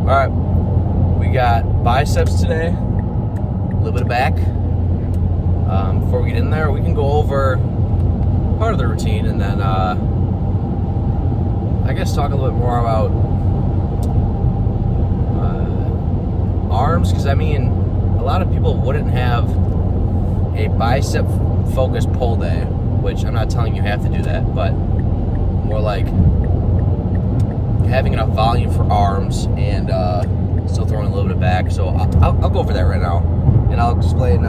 Alright, we got biceps today, a little bit of back. Before we get in there, we can go over part of the routine and then I guess talk a little bit more about arms, because I mean, a lot of people wouldn't have a bicep focused pull day, which I'm not telling you have to do that, but more like having enough volume for arms and still throwing a little bit of back. So I'll go over that right now, and I'll explain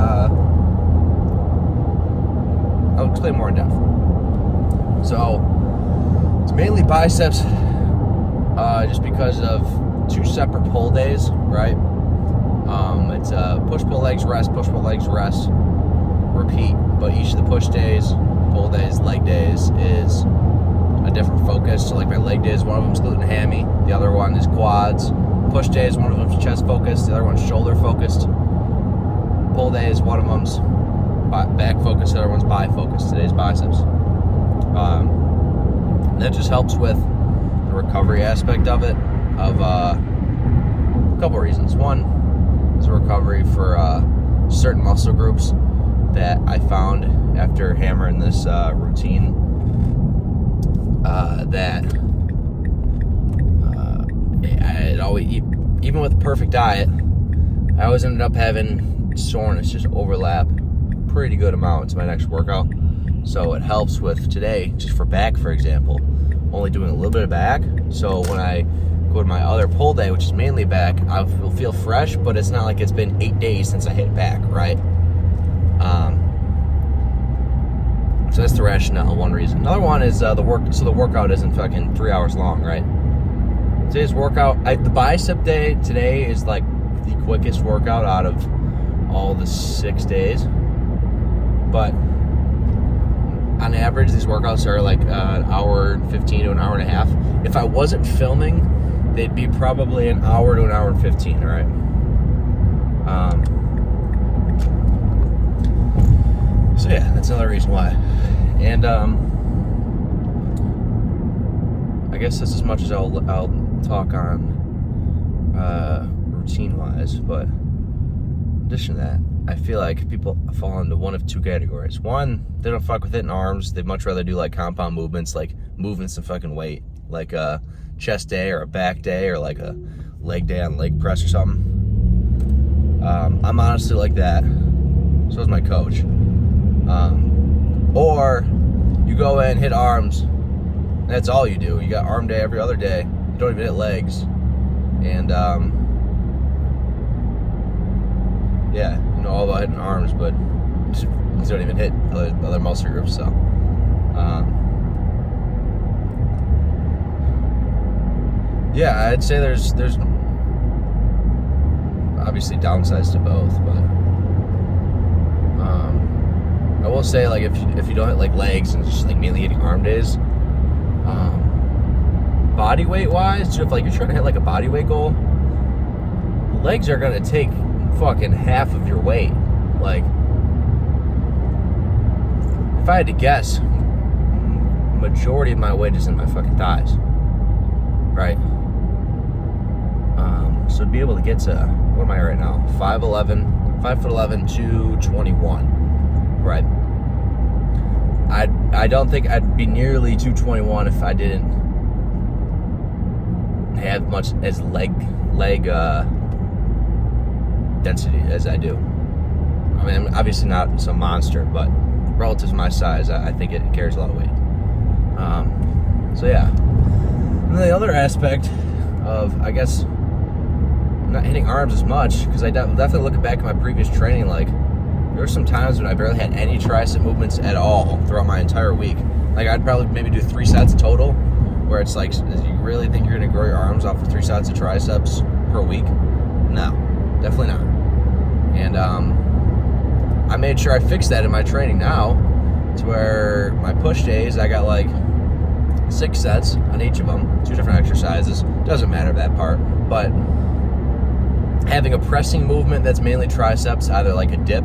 more in depth. So it's mainly biceps, just because of two separate pull days, right? It's push pull legs rest, push pull legs rest, repeat. But each of the push days, pull days, leg days is a different focus. So like my leg days, one of them is glute and hammy, the other one is quads. Push days, one of them is chest focused, the other one's shoulder focused. Pull days, one of them's back focused, the other one's bi focused. Today's biceps. That just helps with the recovery aspect of it, of a couple reasons. One is a recovery for certain muscle groups that I found after hammering this routine, that it always, even with the perfect diet, I always ended up having soreness just overlap pretty good amount to my next workout. So it helps with today, just for back, for example, only doing a little bit of back. So when I go to my other pull day, which is mainly back, I will feel fresh, but it's not like it's been 8 days since I hit back, right? So that's the rationale, one reason. Another one is the workout isn't fucking 3 hours long, right? Today's workout, the bicep day today is like the quickest workout out of all the 6 days. But on average, these workouts are like an hour and 15 to an hour and a half. If I wasn't filming, they'd be probably an hour to an hour and 15, all right? So yeah, that's another reason why. And I guess that's as much as I'll talk on routine-wise. But in addition to that, I feel like people fall into one of two categories. One, they don't fuck with it in arms. They'd much rather do like compound movements, like movements of fucking weight, like a chest day or a back day or like a leg day on leg press or something. I'm honestly like that. So is my coach. Or you go in, hit arms, and that's all you do. You got arm day every other day. You don't even hit legs. And yeah, you know all about hitting arms, but you don't even hit other muscle groups. So yeah, I'd say there's obviously downsides to both, but I will say, like, if you don't hit like legs and just like mainly hitting arm days, body weight wise, so if like you're trying to hit like a body weight goal, legs are gonna take fucking half of your weight. Like, if I had to guess, majority of my weight is in my fucking thighs, right? So to be able to get to, what am I right now? 5'11", 221, right? I don't think I'd be nearly 221 if I didn't have much as leg density as I do. I mean, I'm obviously not some monster, but relative to my size, I think it carries a lot of weight. So yeah. And then the other aspect of, I guess, I'm not hitting arms as much, because I definitely looking back at my previous training, like, there were some times when I barely had any tricep movements at all throughout my entire week. Like, I'd probably maybe do 3 sets total, where it's like, you really think you're going to grow your arms off of 3 sets of triceps per week? No, definitely not. And I made sure I fixed that in my training now, to where my push days, I got like 6 sets on each of them, 2 different exercises. Doesn't matter that part, but having a pressing movement that's mainly triceps, either like a dip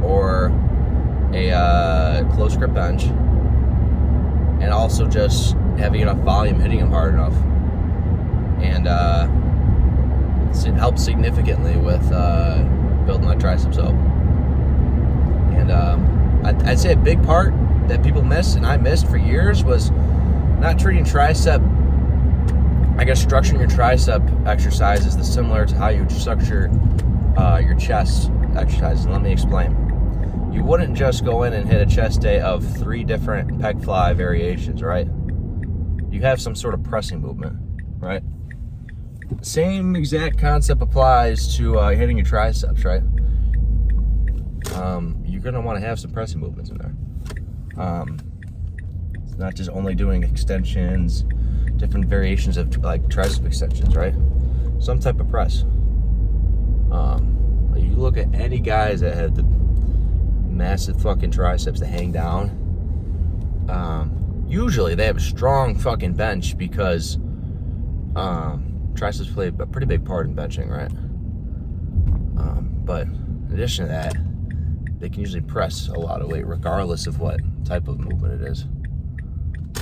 or a close grip bench, and also just having enough volume, hitting them hard enough. And helped significantly with building my triceps up. And I'd say a big part that people miss, and I missed for years, was not treating structuring your tricep exercises the similar to how you would structure your chest exercises. And let me explain. You wouldn't just go in and hit a chest day of 3 different pec fly variations, right? You have some sort of pressing movement, right? Same exact concept applies to hitting your triceps, right? You're gonna want to have some pressing movements in there. It's not just only doing extensions, different variations of like tricep extensions, right? Some type of press. You look at any guys that have the massive fucking triceps that hang down. Usually they have a strong fucking bench because triceps play a pretty big part in benching, right? But in addition to that, they can usually press a lot of weight regardless of what type of movement it is,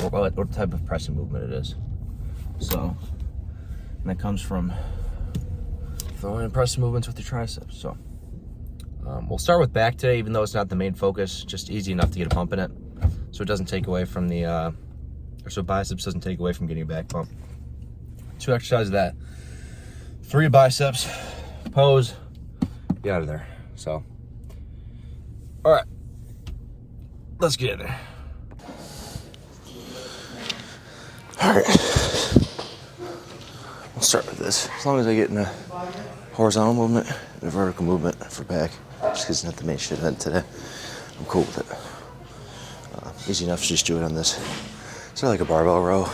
or what type of pressing movement it is. So, and that comes from throwing in pressing movements with your triceps. So we'll start with back today, even though it's not the main focus, just easy enough to get a pump in it, so it doesn't take away from the so biceps doesn't take away from getting a back pump. 2 exercises of that, 3 biceps, pose, get out of there. So all right, let's get in there. All right, we'll start with this. As long as I get in a horizontal movement and a vertical movement for back, just because it's not the main shit event today, I'm cool with it. Easy enough to just do it on this. It's like a barbell row.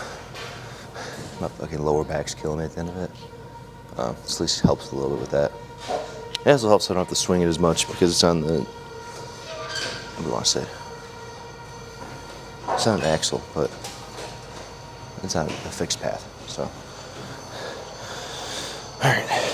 My fucking lower back's killing me at the end of it. At least helps a little bit with that. It also helps I don't have to swing it as much because it's on the, what do I want to say? It's not an axle, but it's on a fixed path, so. All right.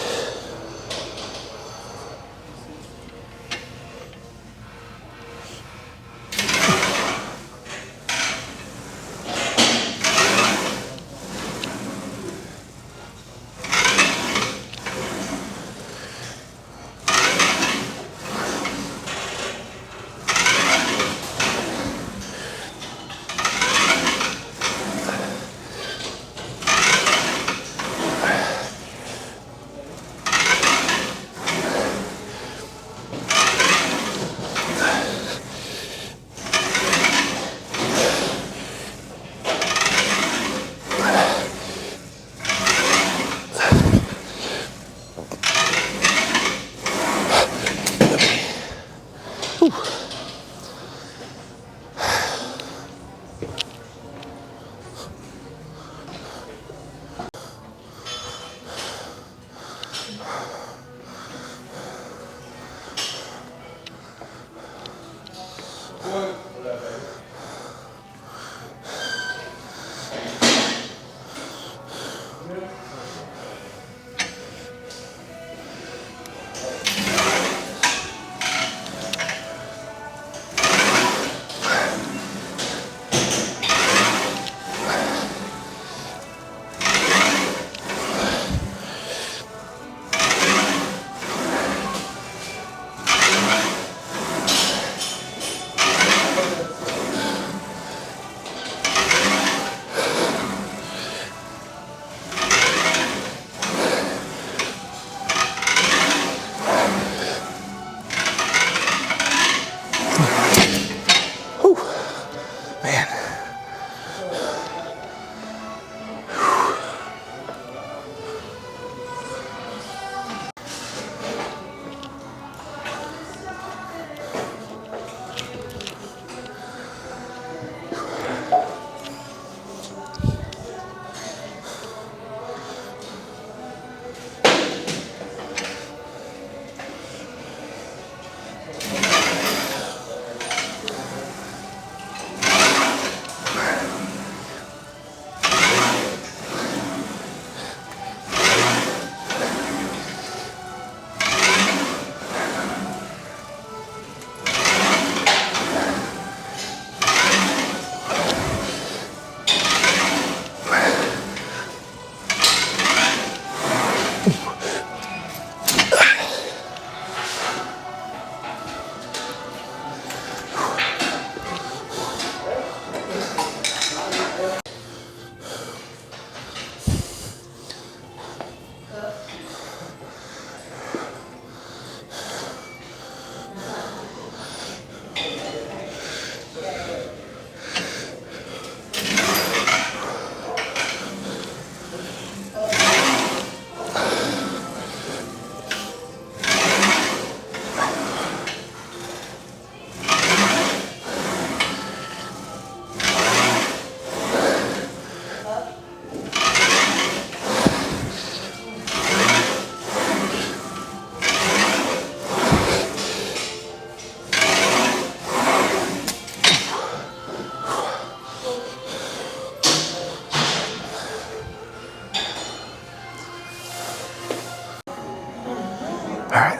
Alright.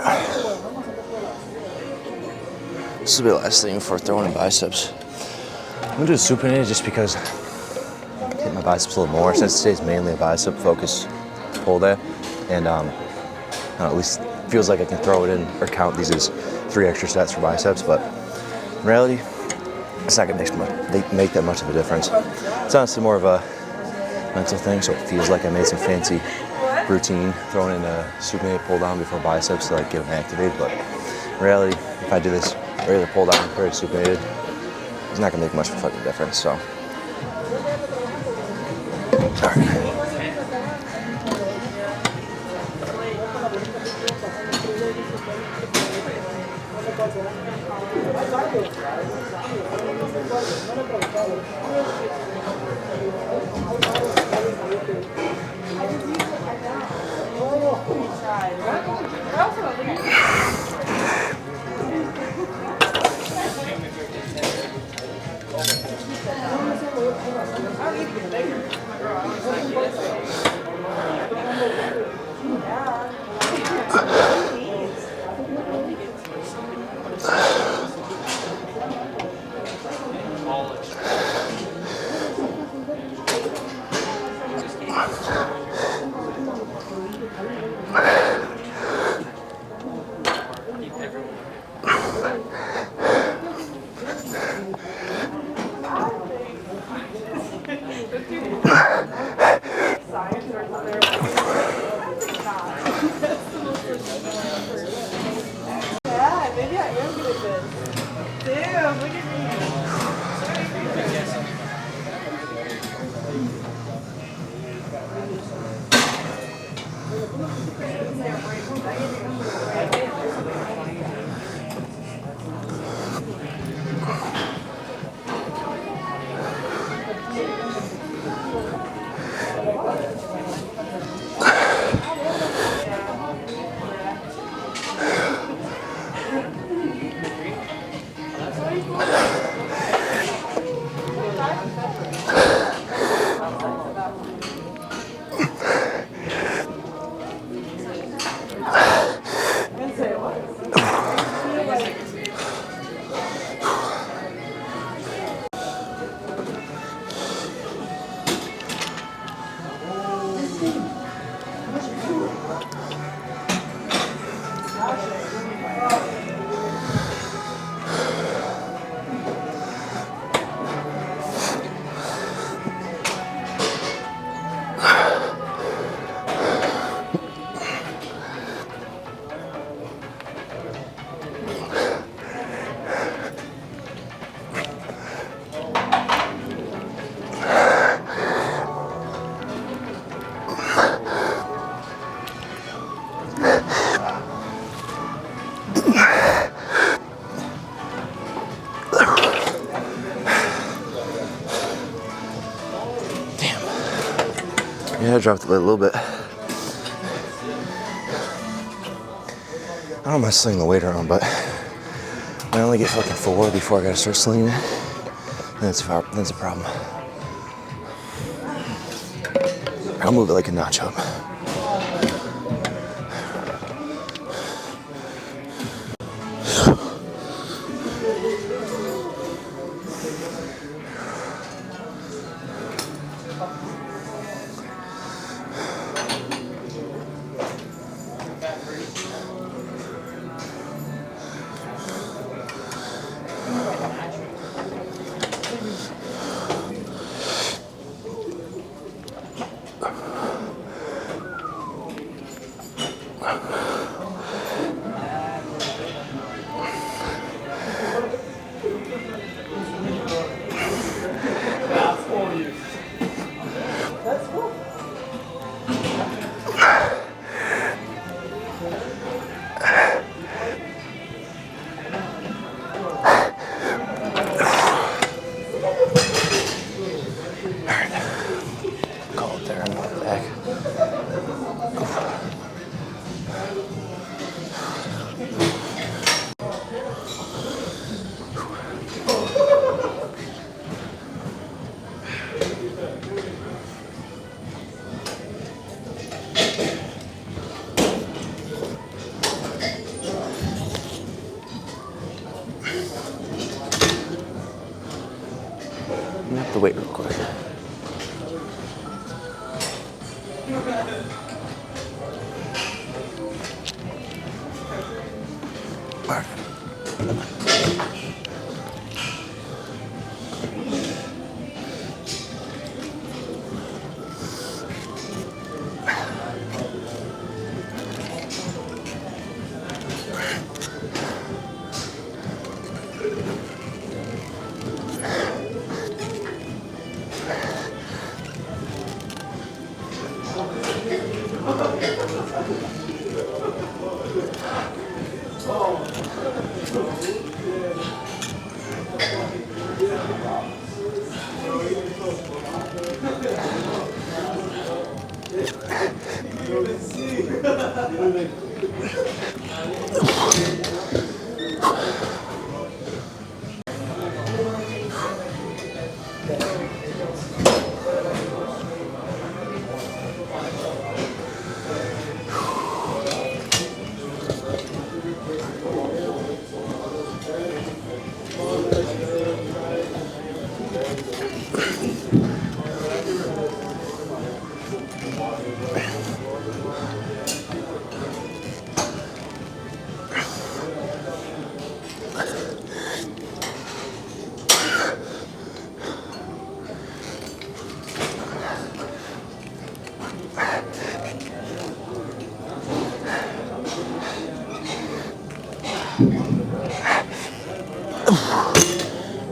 This will be the last thing before throwing in biceps. I'm gonna do a supinated just because I hit my biceps a little more since today's mainly a bicep focus pull day. And I don't know, at least it feels like I can throw it in or count these as 3 extra sets for biceps, but in reality, it's not gonna make that much of a difference. It's honestly more of a mental thing, so it feels like I made some fancy routine throwing in a supinated pull down before biceps to like get them activated. But in reality, if I do this regular pull down compared to supinated, it's not gonna make much of a fucking difference. So, all right. Yeah, I dropped the weight a little bit. I don't mind slinging the weight around, but when I only get fucking 4 before I gotta start slinging it, then it's a problem. I'll move it like a notch up. Call it there and back. weight real quick. All right.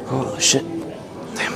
Holy shit. Damn.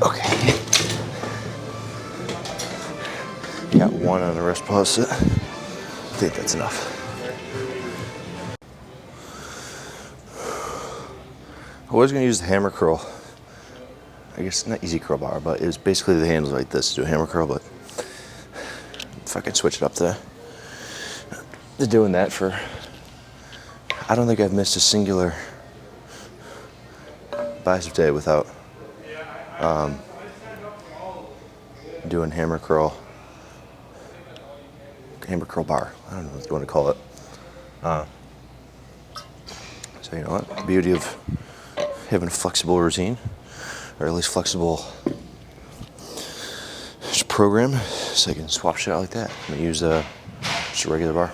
Okay. Got one on the wrist pause set. I think that's enough. I was going to use the hammer curl. I guess not easy curl bar, but it was basically the handles like this to do a hammer curl, but if I can switch it up to doing that for, I don't think I've missed a singular bicep day without doing hammer curl bar. I don't know what you want to call it. So you know what? The beauty of having a flexible routine, or at least flexible program, so I can swap shit out like that. I'm gonna use just a regular bar.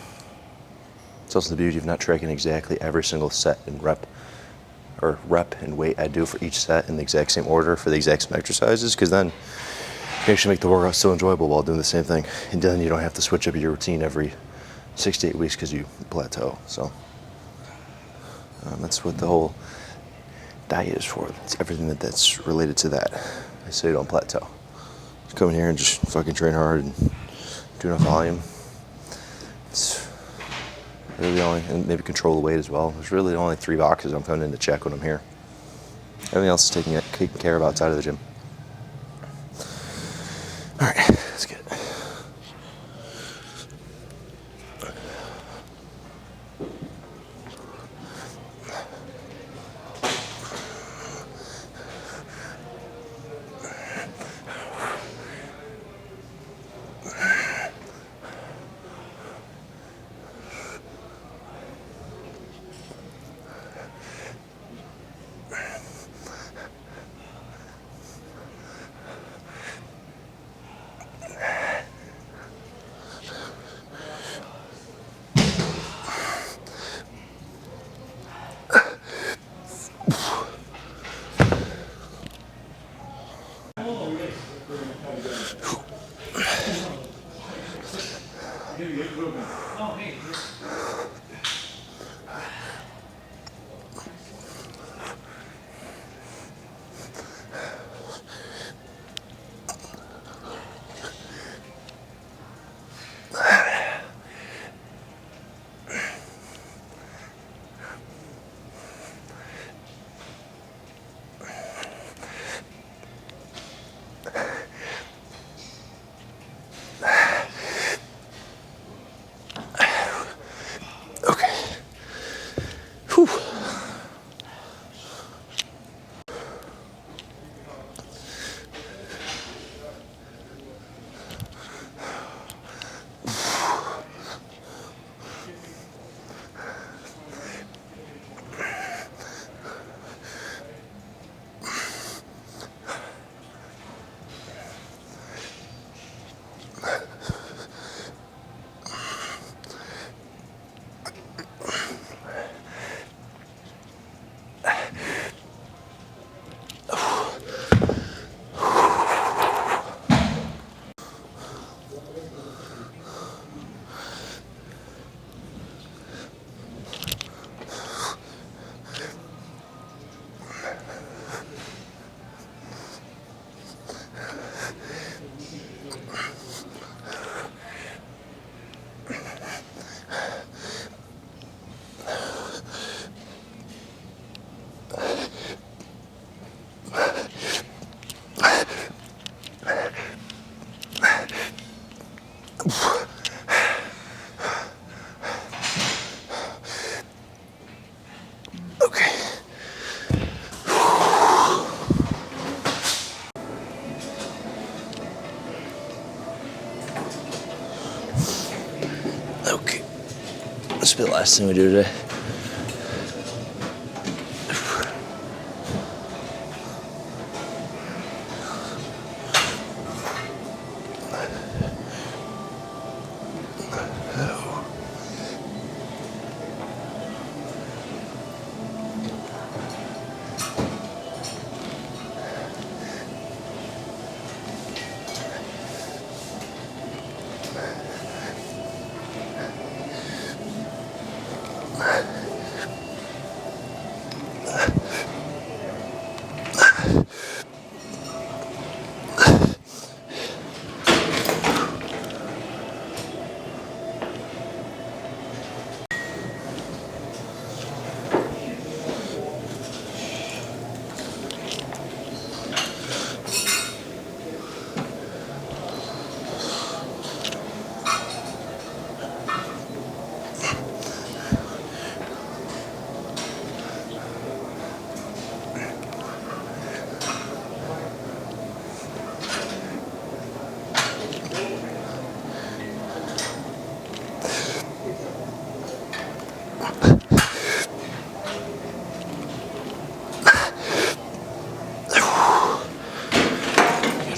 It's also the beauty of not tracking exactly every single set and rep and weight I do for each set in the exact same order for the exact same exercises, because then you actually make the workout so enjoyable while doing the same thing, and then you don't have to switch up your routine every 6 to 8 weeks because you plateau. So that's what the whole diet is for. It's everything that's related to that, so you don't plateau. Just come in here and just fucking train hard and do enough volume. It's really the only, and maybe control the weight as well. There's really only 3 boxes I'm coming in to check when I'm here. Everything else is taken care of outside of the gym. All This will be the last thing we do today.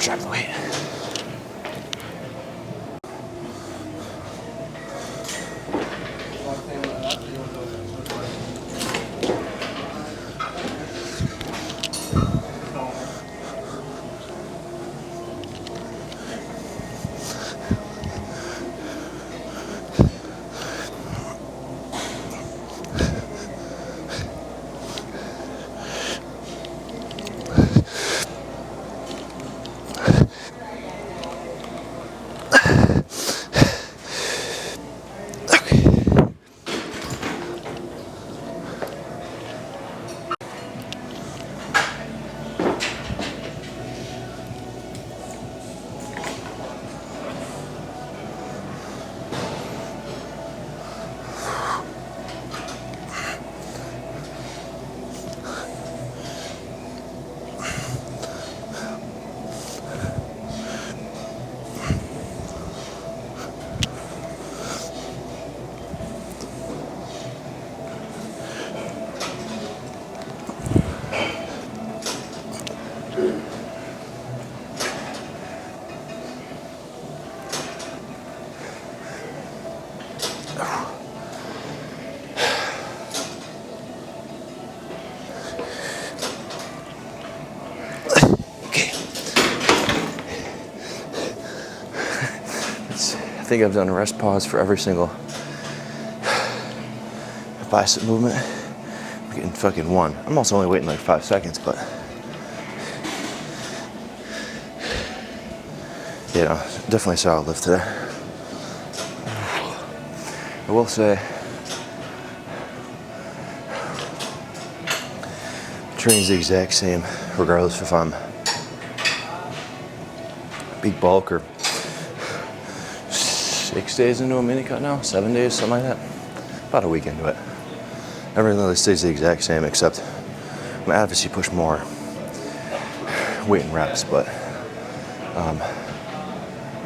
Drop the weight. I think I've done a rest pause for every single bicep movement. I'm getting fucking one. I'm also only waiting like 5 seconds, but yeah, definitely solid lift today. I will say, training's the exact same regardless if I'm big bulk or 6 days into a mini cut now, 7 days, something like that. About a week into it. Everything really stays the exact same except my obviously push more weight and reps, but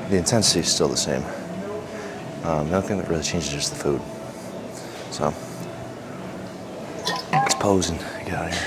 the intensity is still the same. The only thing that really changes is the food. So let's pose and get out of here.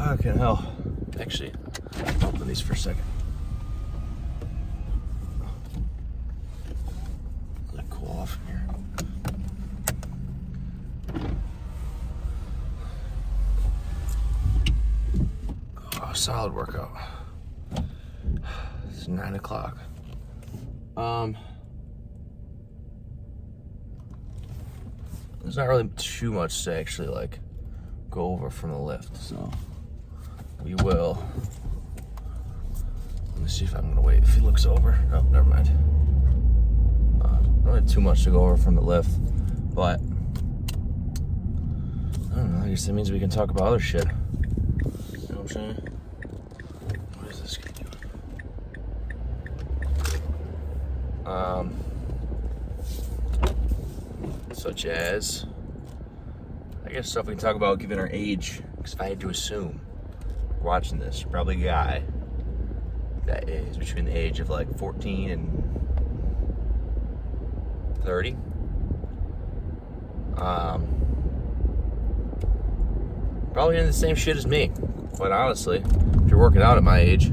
Fucking hell. Actually, I'll open these for a second. Let it cool off in here. Oh, solid workout. It's 9 o'clock. There's not really too much to actually like go over from the lift, so we will. Let me see if I'm gonna wait. If he looks over, oh, never mind. Don't have too much to go over from the lift, but I don't know. I guess that means we can talk about other shit. You know what I'm saying? What is this kid doing? Such as, I guess stuff we can talk about given our age. Because if I had to assume, watching this, you're probably a guy that is between the age of like 14 and 30. Probably into the same shit as me, quite honestly. If you're working out at my age,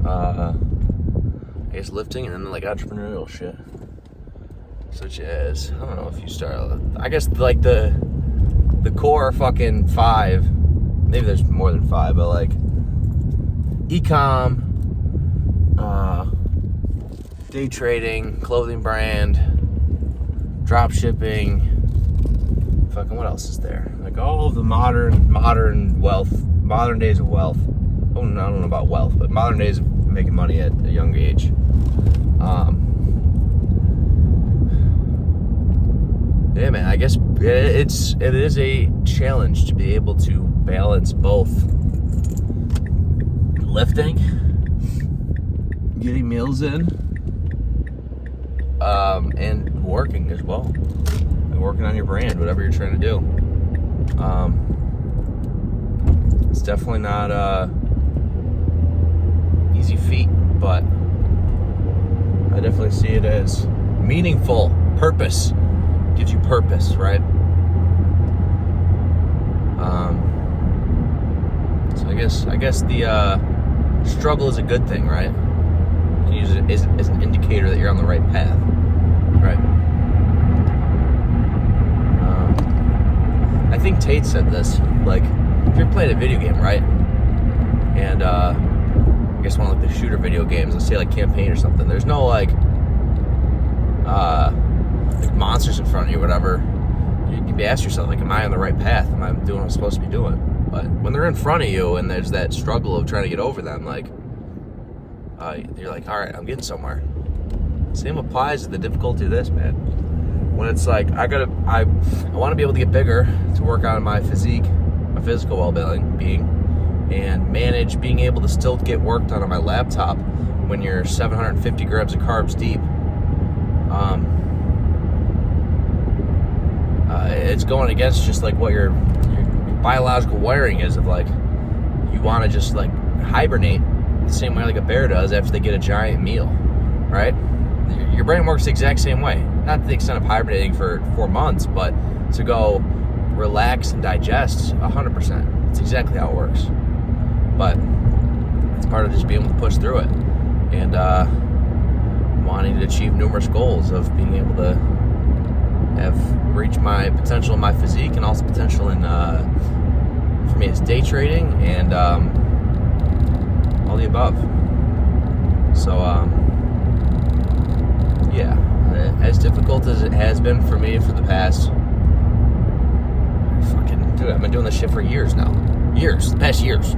I guess lifting and then like entrepreneurial shit, such as, I don't know if you start, I guess like the core fucking 5, maybe there's more than 5, but like e-com, day trading, clothing brand, drop shipping, fucking what else is there? Like all of the modern wealth, modern days of wealth. Oh, I don't know about wealth, but modern days of making money at a young age. Yeah, man, I guess it is a challenge to be able to balance both lifting, getting meals in, and working as well. And working on your brand, whatever you're trying to do. It's definitely not easy feat, but I definitely see it as meaningful. Purpose gives you purpose, right? So I guess the struggle is a good thing, right? You can use it as an indicator that you're on the right path, right? I think Tate said this, like, if you're playing a video game, right? And I guess one of like the shooter video games, let's say like Campaign or something, there's no like monsters in front of you or whatever. You can ask yourself, like, am I on the right path? Am I doing what I'm supposed to be doing? But when they're in front of you and there's that struggle of trying to get over them, like, you're like, all right, I'm getting somewhere. Same applies to the difficulty of this, man. When it's like, I want to be able to get bigger to work on my physique, my physical well-being, and manage being able to still get work done on my laptop when you're 750 grams of carbs deep. It's going against just like what your biological wiring is of like, you want to just like hibernate the same way like a bear does after they get a giant meal, right? Your brain works the exact same way. Not to the extent of hibernating for 4 months, but to go relax and digest 100%. It's exactly how it works. But part of just being able to push through it, and wanting to achieve numerous goals of being able to have reached my potential in my physique, and also potential in for me it's day trading and all the above. So yeah, as difficult as it has been for me for the past I've been doing this shit for years now. The past years,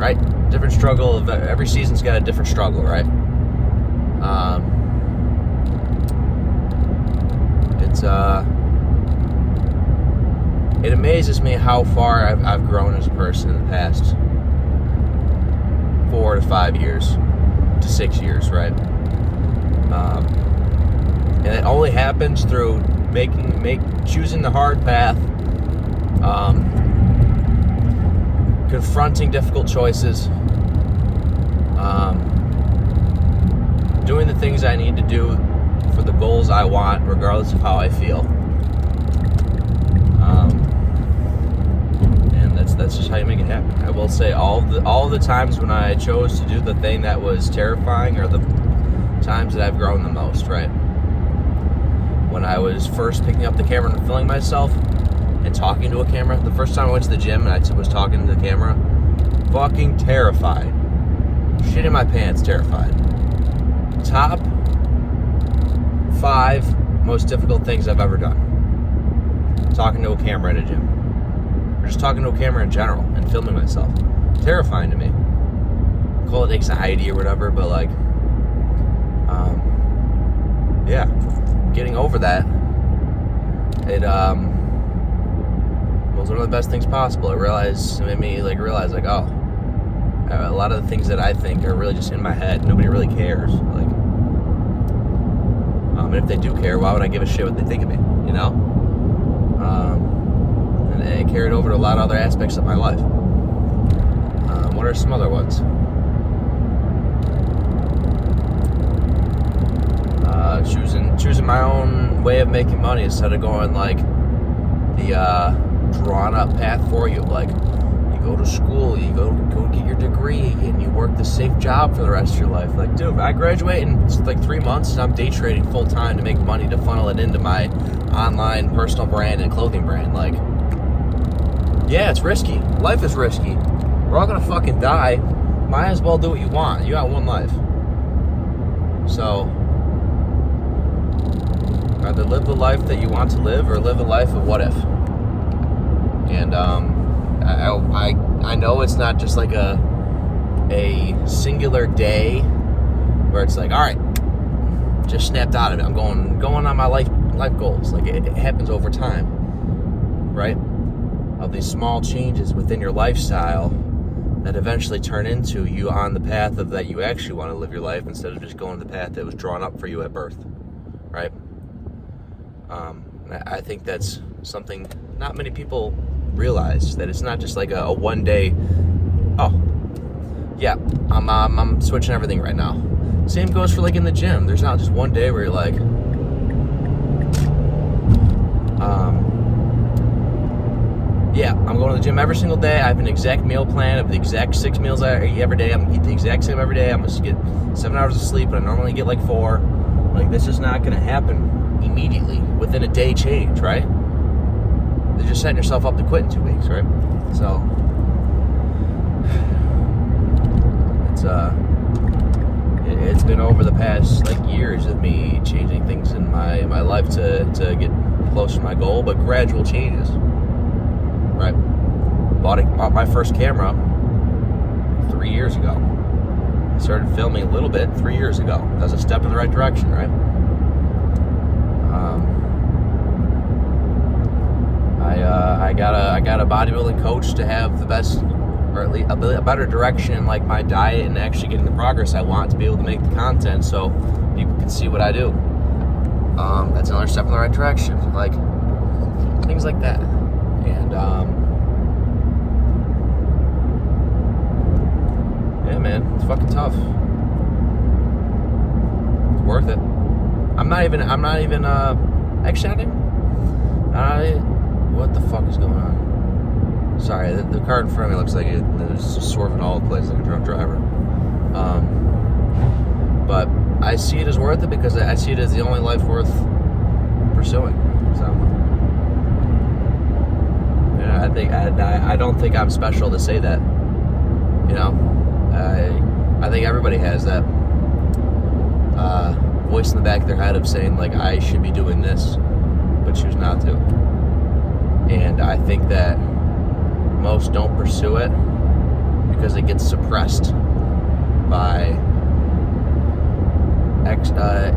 right? Different struggle of every season's got a different struggle, right? It amazes me how far I've grown as a person in the past 4 to 5 years to 6 years, right? And it only happens through choosing the hard path, confronting difficult choices, doing the things I need to do for the goals I want, regardless of how I feel. And that's just how you make it happen. I will say all the times when I chose to do the thing that was terrifying are the times that I've grown the most, right? When I was first picking up the camera and filming myself and talking to a camera, the first time I went to the gym and I was talking to the camera, fucking terrified. Shit in my pants, terrified. Top 5 most difficult things I've ever done. Talking to a camera in a gym. Or just talking to a camera in general and filming myself. Terrifying to me. Call it anxiety or whatever, but like, yeah. Getting over that, it was one of the best things possible. It made me realize, oh, a lot of the things that I think are really just in my head. Nobody really cares. Like, and if they do care, why would I give a shit what they think of me? You know? And it carried over to a lot of other aspects of my life. What are some other ones? Choosing my own way of making money instead of going like the drawn up path for you. Like, you go to school, you go get your degree, and you work the safe job for the rest of your life. Like, dude, I graduate in like 3 months and I'm day trading full time to make money to funnel it into my online personal brand and clothing brand. Like, yeah, it's risky. Life is risky. We're all gonna fucking die. Might as well do what you want. You got one life. So either live the life that you want to live or live a life of what if. And I know it's not just like a singular day where it's like, all right, just snapped out of it. I'm going on my life goals. Like, it happens over time, right? Of these small changes within your lifestyle that eventually turn into you on the path of that you actually want to live your life, instead of just going the path that was drawn up for you at birth, right? I think that's something not many people realize, that it's not just like a one day, oh yeah, I'm switching everything right now. Same goes for like in the gym. There's not just one day where you're like, yeah, I'm going to the gym every single day. I have an exact meal plan of the exact 6 meals every day. I'm going to eat the exact same every day. I'm going to get 7 hours of sleep, and I normally get like 4. Like, this is not going to happen immediately within a day change, right? You're just setting yourself up to quit in 2 weeks, right? So it's been over the past like years of me changing things in my life to get closer to my goal, but gradual changes, right? Bought my first camera 3 years ago. I started filming a little bit 3 years ago. That was a step in the right direction, right? I got a bodybuilding coach to have the best, or at least a better direction in like my diet and actually getting the progress I want to be able to make the content so people can see what I do. That's another step in the right direction. Like, things like that. And yeah, man, it's fucking tough. It's worth it. I'm not even actually, what the fuck is going on? Sorry, the car in front of me looks like it's just swerving all over the place like a drunk driver. But I see it as worth it because I see it as the only life worth pursuing. So, yeah, I don't think I'm special to say that. You know, I think everybody has that voice in the back of their head of saying, like, I should be doing this, but choose not to. And I think that most don't pursue it because it gets suppressed by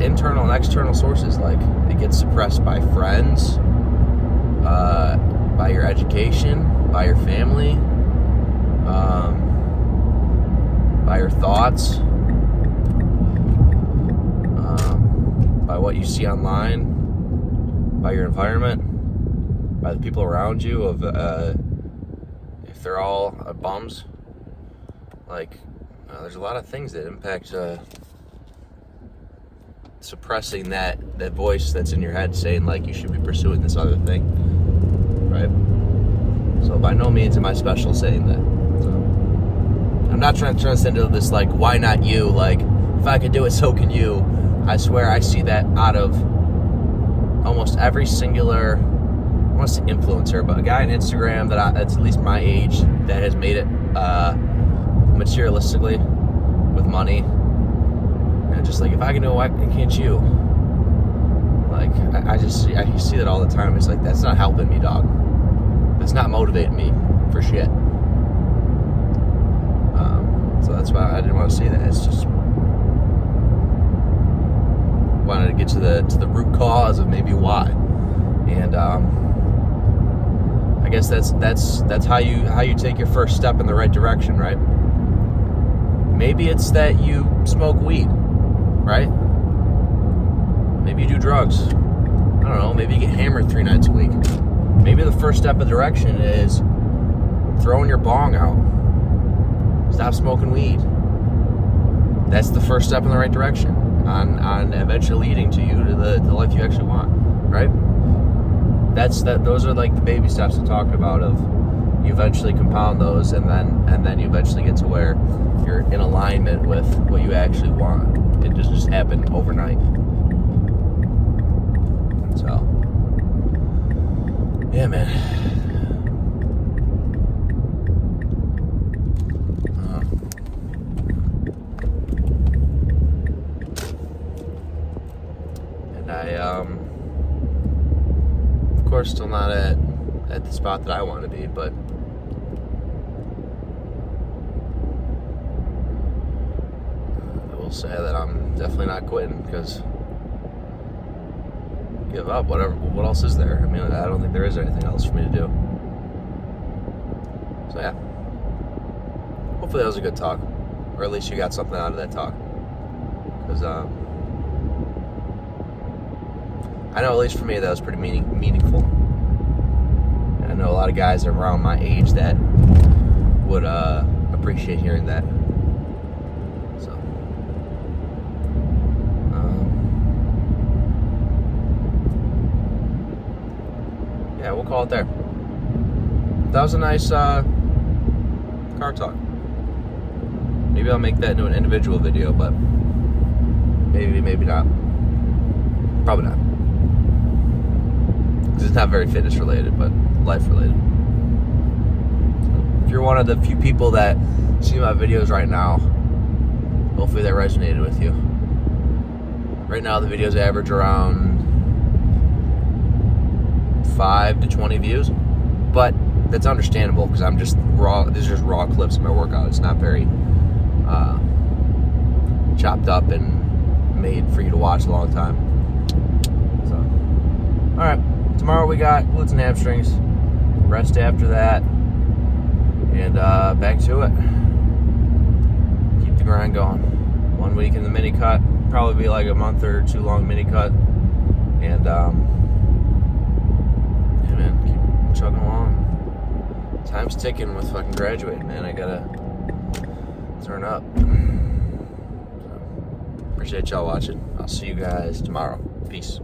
internal and external sources. Like, it gets suppressed by friends, by your education, by your family, by your thoughts, by what you see online, by your environment, by the people around you, of if they're all bums. Like, there's a lot of things that impact suppressing that voice that's in your head saying, like, you should be pursuing this other thing, right? So by no means am I special saying that. So I'm not trying to turn this into this, like, why not you? Like, if I could do it, so can you. I swear I see that out of almost every singular, I want to say influencer, but a guy on Instagram that's at least my age that has made it materialistically with money. And just like, if I can do it, why can't you? Like, I see that all the time. It's like, that's not helping me, dog. That's not motivating me for shit. So that's why I didn't want to say that. It's just wanted to get to the root cause of maybe why. And I guess that's how you take your first step in the right direction, right? Maybe it's that you smoke weed, right? Maybe you do drugs. I don't know, maybe you get hammered 3 nights a week. Maybe the first step of direction is throwing your bong out. Stop smoking weed. That's the first step in the right direction on eventually leading to you to the life you actually want, right? Those are like the baby steps I'm talking about, of you eventually compound those, and then you eventually get to where you're in alignment with what you actually want. It doesn't just happen overnight. So, yeah, man. And I, of course, still not at the spot that I want to be, but I will say that I'm definitely not quitting, because give up, whatever. What else is there? I mean, I don't think there is anything else for me to do. So yeah, hopefully that was a good talk, or at least you got something out of that talk. Because I know, at least for me, that was pretty meaningful. And I know a lot of guys around my age that would appreciate hearing that. So, yeah, we'll call it there. That was a nice car talk. Maybe I'll make that into an individual video, but maybe not. Probably not. Because it's not very fitness related, but life related. If you're one of the few people that see my videos right now, hopefully that resonated with you. Right now the videos average around 5 to 20 views, but that's understandable because I'm just raw. These are just raw clips of my workout. It's not very chopped up and made for you to watch a long time. So, all right. Tomorrow we got glutes and hamstrings, rest after that, and back to it. Keep the grind going. 1 week in the mini cut, probably be like a month or 2 long mini cut, and yeah, man, keep chugging along. Time's ticking with fucking graduating, man. I gotta turn up. So, appreciate y'all watching. I'll see you guys tomorrow. Peace.